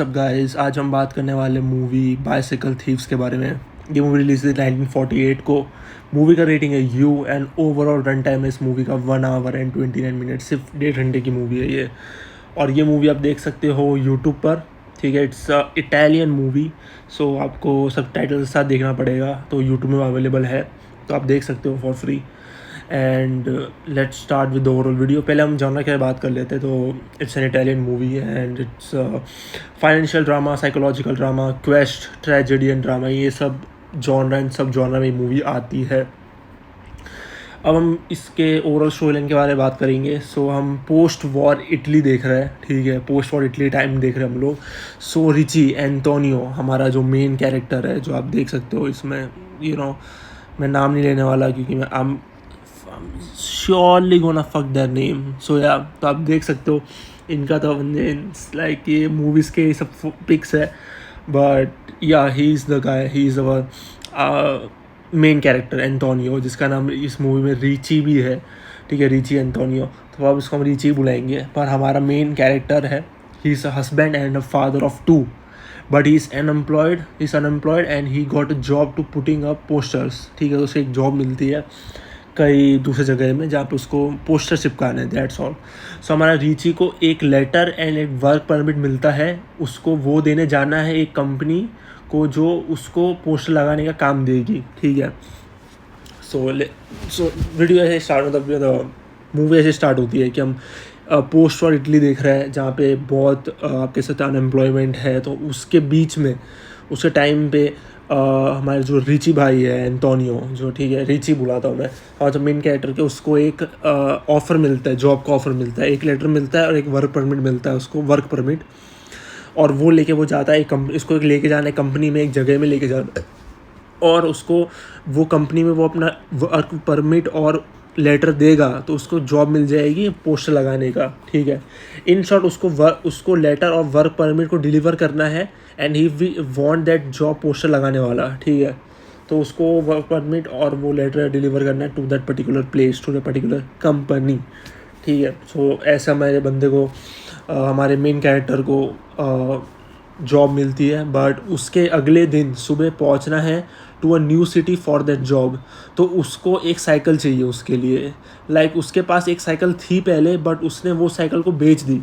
सब गाइस, आज हम बात करने वाले मूवी बाइसिकल थीव्स के बारे में। ये मूवी रिलीज हुई 1948 को। मूवी का रेटिंग है you and overall run time है इस मूवी का 1 आवर एंड 29 मिनट। सिर्फ 1.5 घंटे की मूवी है ये। और ये मूवी आप देख सकते हो यूट्यूब पर। ठीक है, इट्स इटालियन मूवी, सो आपको सब टाइटल के साथ देखना पड़ेगा। तो यूट्यूब में अवेलेबल है, तो आप देख सकते हो for free. And let's start with the overall video. पहले हम जॉनर की बात कर लेते हैं। तो it's an Italian movie and it's financial drama, psychological drama, quest, tragedy and drama, ये सब जॉनर एंड सब जॉनर में मूवी आती है। अब हम इसके ओवरऑल स्टोरी लाइन के बारे में बात करेंगे। सो हम पोस्ट वॉर इटली देख रहे हैं। ठीक है, पोस्ट वॉर इटली टाइम देख रहे हैं हम लोग। सो रिची एंटोनियो हमारा जो मेन कैरेक्टर है, जो आप देख सकते हो इसमें, मैं नाम नहीं लेने वाला क्योंकि मैं I'm surely gonna fuck their name. So yeah, तो आप देख सकते हो इनका तो लाइक ये मूवीज़ के सब पिक्स है। बट या, he is the guy, he is our main character Antonio, जिसका नाम इस मूवी में रिची भी है। ठीक है, रिची एंटोनियो, तो अब इसको हम रिची बुलाएंगे। पर हमारा मेन कैरेक्टर है, he is a husband and a father of 2, but he is unemployed and he got a job to putting up posters. ठीक है, तो उसे एक जॉब मिलती है कई दूसरे जगह में जहाँ पे उसको पोस्टर चिपकाने, दैट्स ऑल। सो हमारा रिची को एक लेटर एंड एक वर्क परमिट मिलता है। उसको वो देने जाना है एक कंपनी को जो उसको पोस्टर लगाने का काम देगी। ठीक है, सो वीडियो ऐसे स्टार्ट, मतलब मूवी ऐसे स्टार्ट होती है कि हम पोस्ट और इटली देख रहे हैं, जहाँ पे बहुत आपके साथ अनएम्प्लॉयमेंट है। तो उसके बीच में, उसके टाइम पे हमारे जो रिची भाई है एंटोनियो, जो, ठीक है, रिची बुलाता हूँ मैं, और जो मेन कैरेक्टर के, उसको एक ऑफ़र मिलता है, जॉब का ऑफ़र मिलता है, एक लेटर मिलता है और एक वर्क परमिट मिलता है उसको, वर्क परमिट। और वो लेके वो जाता है इसको एक लेके जाना है कंपनी में, एक जगह में लेके जाना है। और उसको वो कंपनी में वो अपना वर्क परमिट और लेटर देगा तो उसको जॉब मिल जाएगी पोस्टर लगाने का। ठीक है, इन शॉर्ट उसको लेटर और वर्क परमिट को डिलीवर करना है and he want that job poster लगाने वाला। ठीक है, तो उसको वर्क परमिट और वो लेटर डिलीवर करना है to that particular place, to that particular company. ठीक है, सो ऐसा हमारे बंदे को हमारे मेन कैरेक्टर को जॉब मिलती है। बट उसके अगले दिन सुबह पहुंचना है to a new city for that job. तो उसको एक साइकिल चाहिए उसके लिए। लाइक उसके पास एक साइकिल थी पहले, बट उसने वो साइकिल को बेच दी,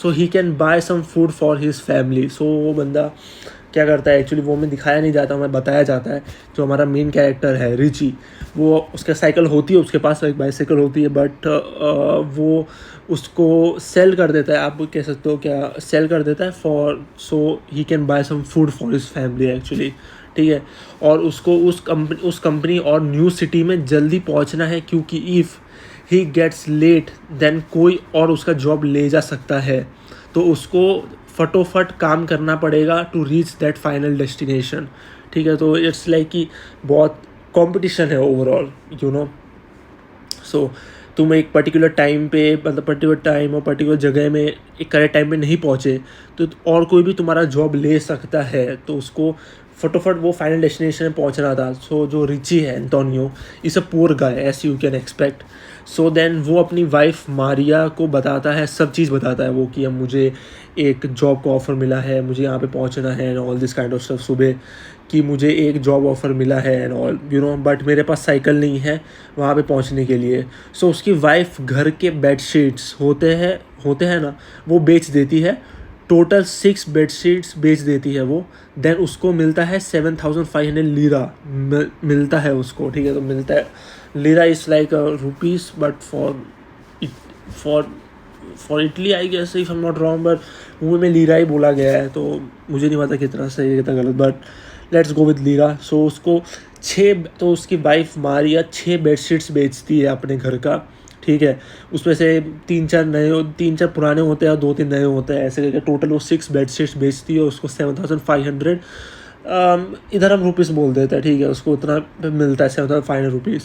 so he can buy some food for his family. So वो बंदा क्या करता है, एक्चुअली वो हमें दिखाया नहीं जाता, हमें बताया जाता है। जो हमारा मेन कैरेक्टर है रिची, वो उसका साइकिल होती है, उसके पास एक बाइसाइकिल होती है, बट वो उसको सेल कर देता है। आप कह सकते हो क्या, सेल कर देता है for, so he can buy some food for his family actually. ठीक है, और उसको उस कंपनी और न्यू सिटी में जल्दी पहुंचना है, क्योंकि if he gets late then कोई और उसका जॉब ले जा सकता है। तो उसको फटोफट काम करना पड़ेगा to reach that final destination. ठीक है, तो इट्स लाइक कि बहुत कंपटीशन है ओवरऑल, सो तुम एक पर्टिकुलर टाइम पे, मतलब पर्टिकुलर टाइम और पर्टिकुलर जगह में एक करेक्ट टाइम पे नहीं पहुँचे तो और कोई भी तुम्हारा जॉब ले सकता है। तो उसको फटोफट वो फाइनल डेस्टिनेशन में पहुंचना था। सो जो रिची है Antonio is a poor guy, as you can expect. So then वो अपनी वाइफ मारिया को बताता है, सब चीज़ बताता है वो, कि अब मुझे एक जॉब का ऑफ़र मिला है, मुझे यहाँ पे पहुँचना है and all this kind of stuff. सुबह कि मुझे एक जॉब ऑफ़र मिला है एंड ऑल, बट मेरे पास साइकिल नहीं है वहाँ पे पहुँचने के लिए। सो उसकी वाइफ घर के बेडशीट्स होते हैं ना, वो बेच देती है। टोटल 6 बेडशीट्स बेच देती है वो। देन उसको मिलता है 7,500 लीरा मिलता है उसको। ठीक है, तो मिलता है, lira is like rupees, but for Italy I guess, if I am not wrong, but movie में लीरा ही बोला गया है, तो मुझे नहीं पता कितना सही है कितना गलत, but let's go with lira. So उसको तो उसकी वाइफ मारिया 6 बेडशीट्स बेचती है अपने घर का। ठीक है, उसमें से 3-4 पुराने होते हैं और 2-3 नए होते हैं, ऐसे करके टोटल वो 6 बेडशीट्स बेचती है। उसको 7,500 इधर हम रुपीज़ बोल देते हैं। ठीक है, उसको उतना मिलता है 7,500 रुपीज़।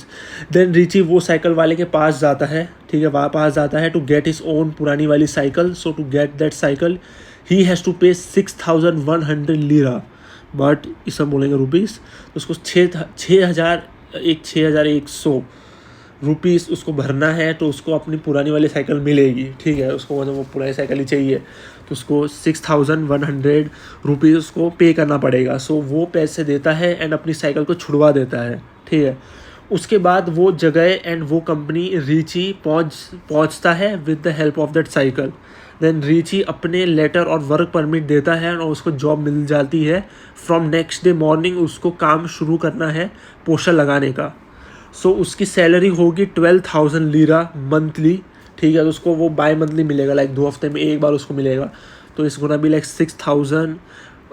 देन रिची वो साइकिल वाले के पास जाता है। ठीक है, वहाँ पास जाता है टू गेट हिज ओन पुरानी वाली cycle. So to get that cycle he has to pay 6,100 lira, but इस सब बोलेंगे रुपीज़। तो उसको 6,100 रुपीस उसको भरना है तो उसको अपनी पुरानी वाली साइकिल मिलेगी, ठीक है। उसको मतलब वो पुरानी साइकिल ही चाहिए तो उसको 6100 रुपीज़ उसको पे करना पड़ेगा। सो वो पैसे देता है एंड अपनी साइकिल को छुड़वा देता है, ठीक है। उसके बाद वो जगह एंड वो कंपनी रीची पहुंचता है with the help of that cycle. Then Ricci अपने लेटर और वर्क परमिट देता है और उसको जॉब मिल जाती है। फ्रॉम नेक्स्ट डे मॉर्निंग उसको काम शुरू करना है पोस्टर लगाने का। सो उसकी सैलरी होगी 12,000 लीरा मंथली, ठीक है। तो उसको वो बाय मंथली मिलेगा, लाइक 2 हफ्ते में एक बार उसको मिलेगा। तो इस गुना भी लाइक 6,000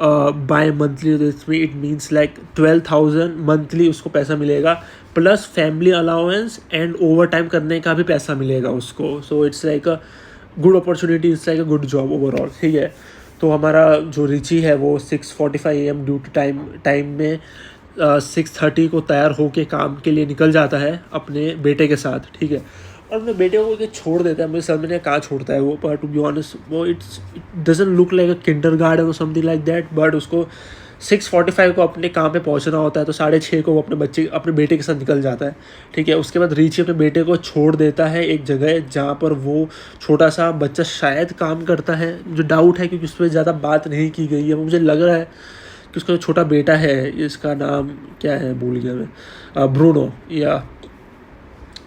बाय मंथली, तो इट मीन्स लाइक 12,000 मंथली उसको पैसा मिलेगा, plus family allowance and over time करने का भी पैसा मिलेगा उसको। So it's like a good opportunity, it's like a good job overall, ठीक है। तो हमारा जो रिची है वो 6:45 AM ड्यूटी टाइम में 6:30 को तैयार होके काम के लिए निकल जाता है अपने बेटे के साथ, ठीक है। और अपने बेटे को के छोड़ देता है, मुझे समझ में नहीं कहाँ छोड़ता है वो, पर टू बी ऑनेस्ट वो it doesn't look like a kindergarten और समथिंग लाइक दैट, बट उसको 6:45 को अपने काम पे पहुंचना होता है, तो 6:30 को वो अपने बेटे के साथ निकल जाता है, ठीक है। उसके बाद रीची अपने बेटे को छोड़ देता है एक जगह जहाँ पर वो छोटा सा बच्चा शायद काम करता है। जो डाउट है क्योंकि उस पर ज़्यादा बात नहीं की गई है, मुझे लग रहा है कि उसका जो छोटा बेटा है, इसका नाम क्या है भूल गया मैं, ब्रूनो, या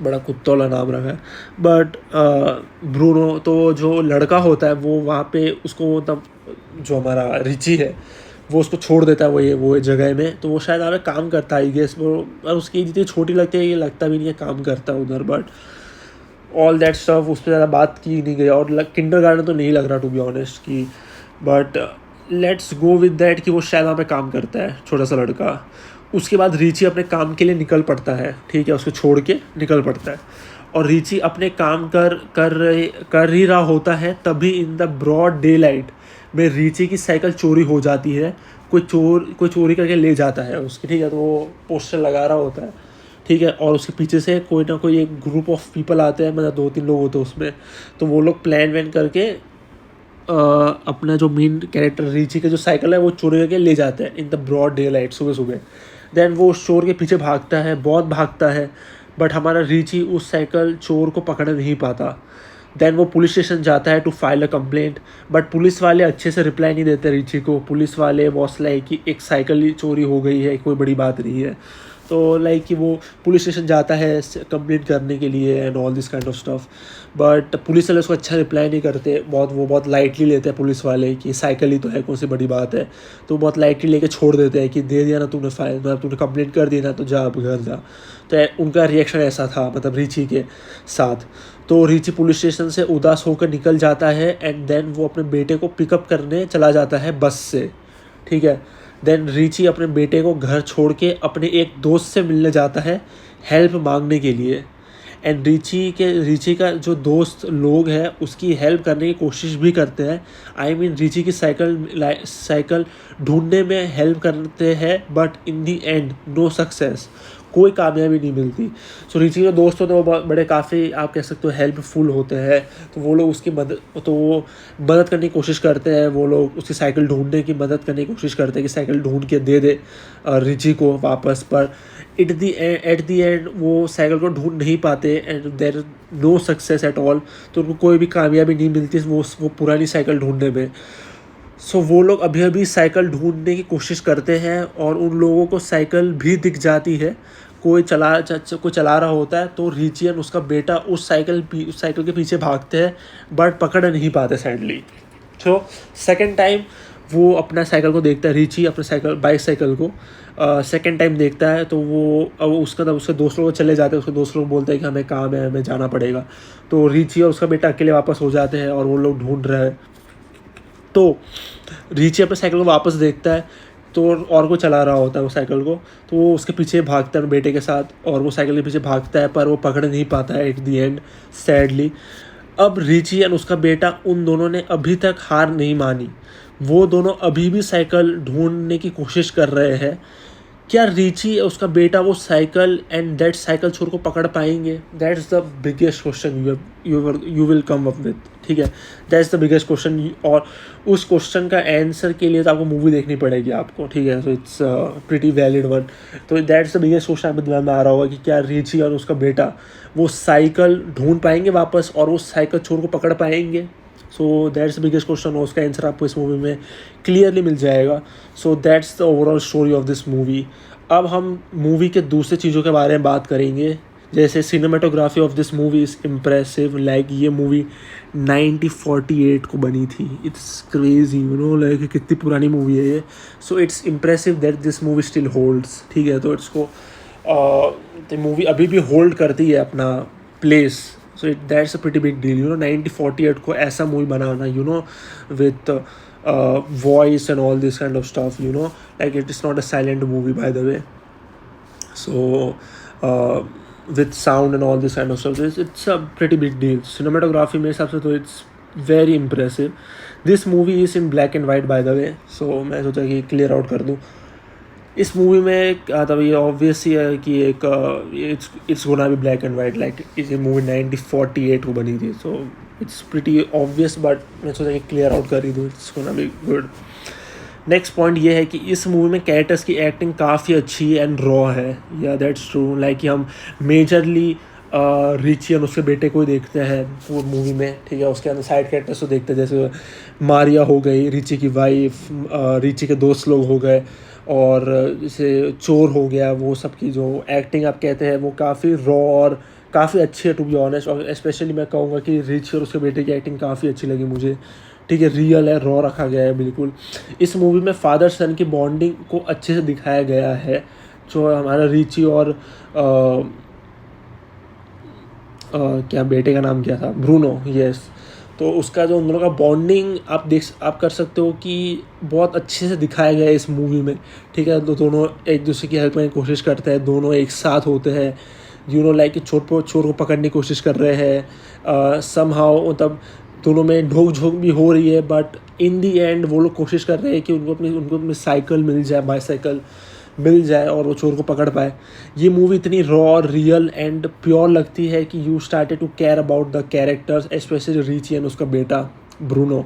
बड़ा कुत्ता वाला नाम रखा है, बट ब्रूनो। तो जो लड़का होता है वो वहाँ पे उसको तब जो हमारा रिची है वो उसको छोड़ देता है वो जगह में। तो वो शायद वहाँ पे काम करता है आई गेस वो, और उसकी जितनी छोटी लगती है ये लगता भी नहीं है काम करता है उधर, बट ऑल दैट स्टफ उस पर ज़्यादा बात की नहीं गई। और किंडरगार्टन तो नहीं लग रहा टू बी ऑनेस्ट की, but let's go with that कि वो शायद वहाँ पे काम करता है छोटा सा लड़का। उसके बाद रीची अपने काम के लिए निकल पड़ता है, ठीक है, उसको छोड़ के निकल पड़ता है। और रीची अपने काम कर ही रहा होता है, तभी in the broad daylight में रीची की साइकिल चोरी हो जाती है। कोई चोरी करके ले जाता है उसकी, ठीक है। तो वो पोस्टर लगा रहा होता है, ठीक है, और उसके पीछे से कोई ना कोई एक ग्रुप ऑफ पीपल आते हैं, मतलब 2-3 लोग होते हैं उसमें। तो वो लोग प्लान वैन करके अपना जो मेन कैरेक्टर रीची का जो साइकिल है वो चोरी करके ले जाते हैं in the broad daylight, सुबह सुबह। देन वो चोर के पीछे भागता है, बहुत भागता है, बट हमारा रीची उस साइकिल चोर को पकड़ नहीं पाता। देन वो पुलिस स्टेशन जाता है to file a complaint, but police वाले अच्छे से रिप्लाई नहीं देते रीची को। पुलिस वाले वॉस लाइक कि एक साइकिल चोरी हो गई है, कोई बड़ी बात नहीं है। तो लाइक कि वो पुलिस स्टेशन जाता है कंप्लेंट करने के लिए and all this kind of stuff, but police वाले उसको अच्छा रिप्लाई नहीं करते। बहुत लाइटली लेते हैं पुलिस वाले कि साइकिल ही तो है, कौन सी बड़ी बात है। तो बहुत लाइटली लेके छोड़ देते हैं कि दे दिया ना तूने फाइल, मतलब तूने कंप्लेंट कर दी ना, तो जा अब घर जा। तो उनका रिएक्शन ऐसा था, मतलब रीची के साथ। तो रीची पुलिस स्टेशन से उदास होकर निकल जाता है एंड देन वो अपने बेटे को पिकअप करने चला जाता है बस से, ठीक है। देन रीची अपने बेटे को घर छोड़ के अपने एक दोस्त से मिलने जाता है हेल्प मांगने के लिए। एंड रीची का जो दोस्त लोग हैं उसकी हेल्प करने की कोशिश भी करते हैं। आई मीन रीची की साइकिल ढूंढने में हेल्प करते हैं, but in the end no success, कोई कामयाबी नहीं मिलती। सो रीची के दोस्त होते हैं वो बड़े काफ़ी आप कह सकते हो हेल्पफुल होते हैं। तो वो लोग उसकी मदद करने की कोशिश करते हैं, वो लोग उसकी साइकिल ढूंढने की मदद करने की कोशिश करते हैं कि साइकिल ढूंढ के दे दे रीची को वापस। पर एट दी एंड वो साइकिल को ढूंढ नहीं पाते and there no success at all. तो उनको कोई भी कामयाबी नहीं मिलती वो पुरानी साइकिल ढूंढने में। सो वो लोग अभी साइकिल ढूंढने की कोशिश करते हैं और उन लोगों को साइकिल भी दिख जाती है, कोई चला रहा होता है। तो रीची एंड उसका बेटा उस साइकिल के पीछे भागते हैं, बट पकड़ नहीं पाते सैडली। सो सेकेंड टाइम वो अपना साइकिल को देखता है, रीची अपने बाइक साइकिल को सेकेंड टाइम देखता है। तो वो अब उसके दोस्त लोग चले जाते हैं, उसके दोस्त लोग बोलते हैं कि हमें काम है, हमें जाना पड़ेगा। तो रीची और उसका बेटा अकेले वापस हो जाते हैं और वो लोग ढूंढ रहे हैं। तो रीची अपने साइकिल को वापस देखता है, तो और को चला रहा होता है वो साइकिल को। तो वो उसके पीछे भागता है बेटे के साथ, और वो साइकिल के पीछे भागता है, पर वो पकड़ नहीं पाता है एट दी एंड सैडली। अब रीची एंड उसका बेटा उन दोनों ने अभी तक हार नहीं मानी। वो दोनों अभी भी साइकिल ढूंढने की कोशिश कर रहे हैं क्या रिची उसका बेटा वो साइकिल एंड दैट साइकिल छोर को पकड़ पाएंगे? That's the biggest question you will come up with, ठीक है। दैट्स द बिगेस्ट क्वेश्चन, और उस क्वेश्चन का आंसर के लिए तो आपको मूवी देखनी पड़ेगी आपको, ठीक है। So it's pretty valid one. तो दैट्स द बिगेस्ट क्वेश्चन आपके दिमाग में आ रहा होगा कि क्या रिची और उसका बेटा वो साइकिल ढूंढ पाएंगे वापस और वो साइकिल छोर को पकड़ पाएंगे? So that's the biggest question, और उसका आंसर आपको इस मूवी में क्लियरली मिल जाएगा। So that's the overall story of this movie. अब हम मूवी के दूसरे चीज़ों के बारे में बात करेंगे, जैसे cinematography of this movie is impressive. Like ये मूवी 1948 को बनी थी। It's crazy, you know, like कितनी पुरानी मूवी है ये। So it's impressive that this movie still holds, ठीक है। तो इसको तो मूवी अभी भी होल्ड करती है अपना place. So that's a pretty big deal, you know. 1948 को ऐसा movie banana, you know, with voice and all this kind of stuff, you know, like it is not a silent movie, by the way. So with sound and all this kind of stuff, it's a pretty big deal. Cinematography मेरे हिसाब से तो it's very impressive. This movie is in black and white, by the way. So मैं सोचा कि clear out कर दूँ। इस मूवी में तब ये ऑब्वियस ही है कि एक it's gonna be black and white, like ये मूवी 1948 को बनी थी। So it's pretty obvious, but मैं सोचा कि क्लियर आउट कर ही दूँ, it's gonna be good. Next point ये है कि इस मूवी में कैरेक्टर्स की एक्टिंग काफ़ी अच्छी एंड रॉ है। या दैट्स ट्रू, लाइक कि हम मेजरली रिची और उसके बेटे को ही देखते हैं वो मूवी में, ठीक है। उसके अंदर साइड कैरेक्टर्स को देखते हैं, जैसे मारिया हो गई, रिची की वाइफ, रिची के दोस्त लोग हो गए, और जैसे चोर हो गया। वो सब की जो एक्टिंग आप कहते हैं वो काफ़ी रॉ और काफ़ी अच्छी है, टू बी ऑनेस्ट। और स्पेशली मैं कहूँगा कि रिची और उसके बेटे की एक्टिंग काफ़ी अच्छी लगी मुझे, ठीक है। रियल है, रॉ रखा गया है बिल्कुल। इस मूवी में फादर सन की बॉन्डिंग को अच्छे से दिखाया गया है। जो हमारा रिची और क्या बेटे का नाम क्या था, ब्रूनो, यस। तो उसका जो उन दोनों का बॉन्डिंग आप कर सकते हो कि बहुत अच्छे से दिखाया गया है इस मूवी में, ठीक है। तो दोनों एक दूसरे की हेल्प करने की कोशिश करते हैं, दोनों एक साथ होते हैं, यू नो, लाइक चोर को पकड़ने की कोशिश कर रहे हैं समहाउ। मतलब दोनों में ढोक झोंक भी हो रही है, बट इन दी एंड वो लोग कोशिश कर रहे हैं कि उनको अपनी साइकिल मिल जाए, बाईसाइकिल मिल जाए, और वो चोर को पकड़ पाए। ये मूवी इतनी रॉ, रियल एंड प्योर लगती है कि you started to care about the characters, specially Ricci and उसका बेटा ब्रूनो।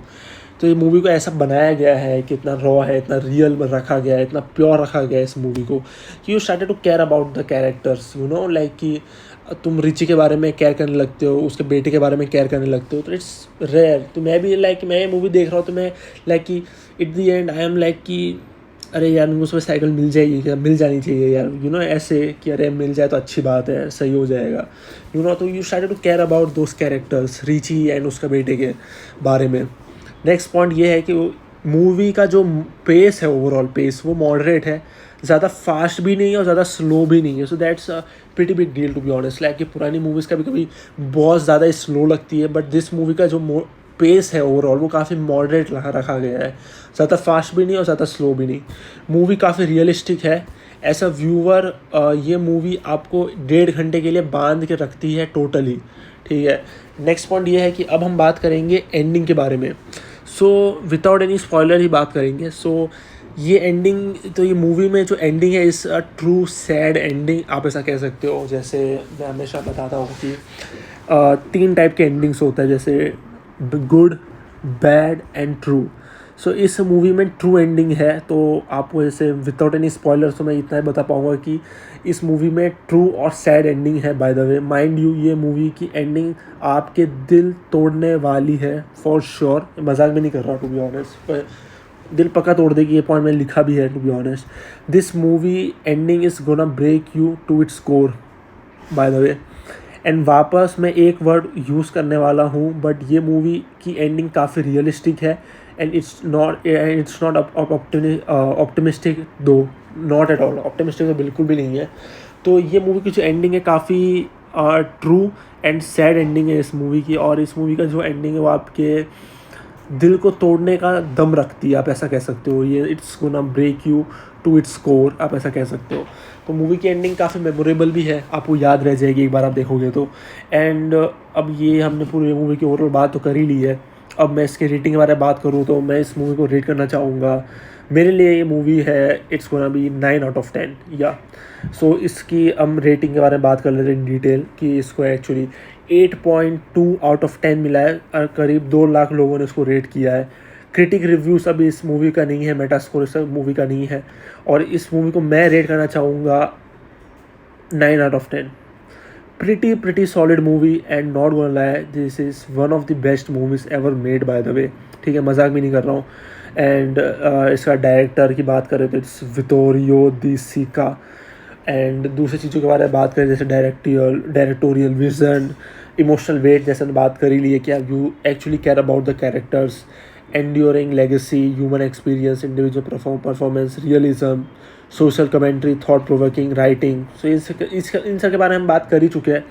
तो ये मूवी को ऐसा बनाया गया है कि इतना रॉ है, इतना रियल में रखा गया है, इतना प्योर रखा गया है इस मूवी को कि you started to care about the characters, you know, like कि तुम रिची के बारे में केयर करने लगते हो, उसके बेटे के बारे में केयर करने लगते हो। तो इट्स रेयर। तो मैं भी लाइक मैं ये मूवी देख रहा हूँ तो मैं लाइक कि at the and I am like कि अरे यार मुझे उसमें साइकिल मिल जाएगी क्या, मिल जानी चाहिए यार, यू नो, ऐसे कि अरे मिल जाए तो अच्छी बात है, सही हो जाएगा, यू नो। तो you started to care about those characters, Ricci and उसका बेटे के बारे में। नेक्स्ट पॉइंट ये है कि मूवी का जो पेस है, ओवरऑल पेस, वो मॉडरेट है, ज़्यादा फास्ट भी नहीं है और ज़्यादा स्लो भी नहीं है। So that's a pretty big deal, to be honest. Like कि पुरानी मूवीज़ कभी कभी बहुत ज़्यादा स्लो लगती है, बट दिस मूवी का जो पेस है ओवरऑल वो काफ़ी मॉडरेट रखा गया है, ज़्यादा फास्ट भी नहीं और ज़्यादा स्लो भी नहीं। मूवी काफ़ी रियलिस्टिक है। एज अ व्यूअर ये मूवी आपको 1.5 घंटे के लिए बांध के रखती है टोटली, ठीक है। नेक्स्ट पॉइंट ये है कि अब हम बात करेंगे एंडिंग के बारे में। सो विदाउट एनी स्पॉइलर ही बात करेंगे। सो ये एंडिंग, तो ये मूवी में जो एंडिंग है इस अ ट्रू सैड एंडिंग, आप ऐसा कह सकते हो। जैसे मैं हमेशा बताता हूँ कि 3 टाइप के एंडिंग्स होता है, जैसे गुड, बैड एंड ट्रू। सो इस मूवी में ट्रू एंडिंग है। तो आपको जैसे विदाउट एनी स्पॉयलर तो मैं इतना ही बता पाऊँगा कि इस मूवी में ट्रू और सैड एंडिंग है। Bye the way, mind you, ये मूवी की एंडिंग आपके दिल तोड़ने वाली है फॉर श्योर। मजाक में नहीं कर रहा, टू बी ऑनेस्ट, दिल पक्का तोड़ देगी, ये पॉइंट मैंने लिखा भी है, to be honest. This movie ending is gonna break you to its core, by the way. And वापस मैं एक वर्ड यूज़ करने वाला हूँ, बट ये मूवी की एंडिंग काफ़ी रियलिस्टिक है एंड इट्स नॉट ऑप्टिमिस्टिक, दो नॉट एट ऑल ऑप्टिमिस्टिक, तो बिल्कुल भी नहीं है। तो ये मूवी की जो एंडिंग है काफ़ी ट्रू एंड सैड एंडिंग है इस मूवी की, और इस मूवी का जो एंडिंग है वो आपके दिल को तोड़ने का दम रखती है, आप ऐसा कह सकते हो। ये it's gonna break you to its core, आप ऐसा कह सकते हो। तो मूवी की एंडिंग काफ़ी मेमोरेबल भी है, आपको याद रह जाएगी एक बार आप देखोगे तो। एंड अब ये हमने पूरी मूवी की ओवरऑल बात तो कर ही ली है। अब मैं इसके रेटिंग के बारे में बात करूँ तो मैं इस मूवी को रेट करना चाहूँगा, मेरे लिए ये मूवी है इट्स गोना बी 9/10 या। सो इसकी हम रेटिंग के बारे में बात कर लेते हैं इन डिटेल कि इसको एक्चुअली 8.2/10 मिला है और करीब 2 लाख लोगों ने इसको रेट किया है। क्रिटिक रिव्यूज़ अभी इस मूवी का नहीं है, मेटास्कोर इस मूवी का नहीं है, और इस मूवी को मैं रेट करना चाहूँगा 9/10। pretty solid movie and not gonna lie this is one of the best movies ever made by the way। ठीक है, मजाक भी नहीं कर रहा हूँ। एंड इसका डायरेक्टर की बात करें तो इट्स विटोरियो दी सिका। एंड दूसरी चीज़ों के बारे में बात करें जैसे डायरेक्टोरियल विजन, इमोशनल वेट, जैसे मैंने बात करी ली है कि you actually care about the characters, enduring legacy, human experience, individual performance, realism, social commentary, thought provoking writing। सो इन सब के बारे में हम बात कर ही चुके हैं।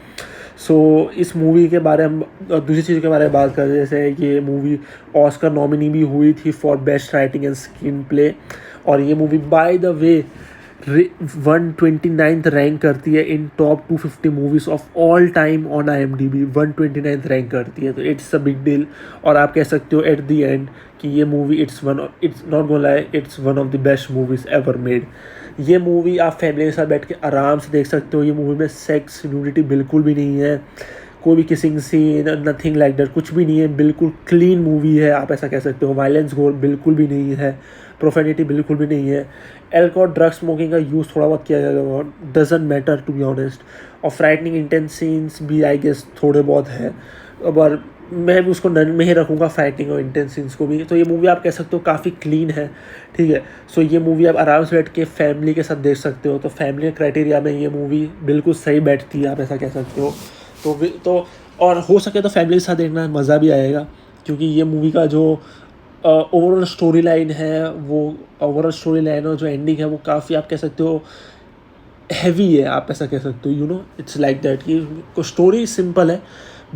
सो इस मूवी के बारे में दूसरी चीज़ के बारे में बात करें जैसे ये मूवी ऑस्कर नॉमिनी भी हुई थी for best writing and screenplay, और ये movie by the way 129th rank करती है in top 250 movies of all time on IMDb। 129th rank करती है, तो इट्स अ बिग डील। और आप कह सकते हो एट द एंड कि ये movie it's not gonna lie, it's one of the best movies ever made. ये मूवी आप फैमिली के साथ बैठ के आराम से देख सकते हो। ये मूवी में सेक्स न्यूडिटी बिल्कुल भी नहीं है, कोई भी kissing scene, nothing like that, कुछ भी नहीं है। बिल्कुल क्लीन मूवी है, आप ऐसा कह सकते हो। वायलेंस गोर बिल्कुल भी नहीं है, प्रोफेनिटी बिल्कुल भी नहीं है। एल्कोहल ड्रग स्मोकिंग का यूज़ थोड़ा बहुत किया जाएगा, doesn't matter to be honest. और फ्राइटनिंग इंटेंस सीन्स भी आई गेस थोड़े बहुत है, और मैं भी उसको नन में ही रखूँगा फाइटिंग और इंटेंस सीन्स को भी। तो ये मूवी आप कह सकते हो काफ़ी क्लीन है, ठीक है। सो ये मूवी आप आराम से बैठ के फैमिली के साथ देख सकते हो। तो फैमिली क्राइटेरिया में ये मूवी बिल्कुल सही बैठती है, आप ऐसा कह सकते हो। तो और हो सके तो फैमिली के साथ देखना मज़ा भी आएगा, क्योंकि ये मूवी का जो ओवरऑल स्टोरी लाइन है, वो ओवरऑल स्टोरी लाइन और जो एंडिंग है वो काफ़ी आप कह सकते हो हैवी है, आप ऐसा कह सकते हो। You know it's like that कि स्टोरी सिंपल है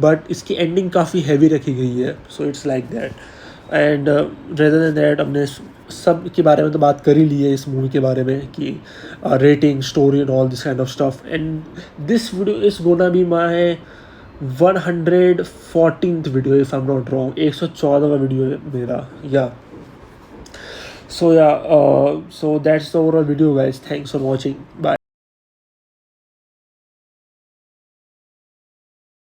बट इसकी एंडिंग काफ़ी हैवी रखी गई है। So it's like that. And rather than that हमने सब के बारे में तो बात कर ही ली है इस मूवी के बारे में कि rating, story and all this kind of stuff. And this video is gonna be my 114th video if I am not wrong. 114वां वीडियो है मेरा, या। So yeah, so that's the overall video guys. Thanks for watching. Bye.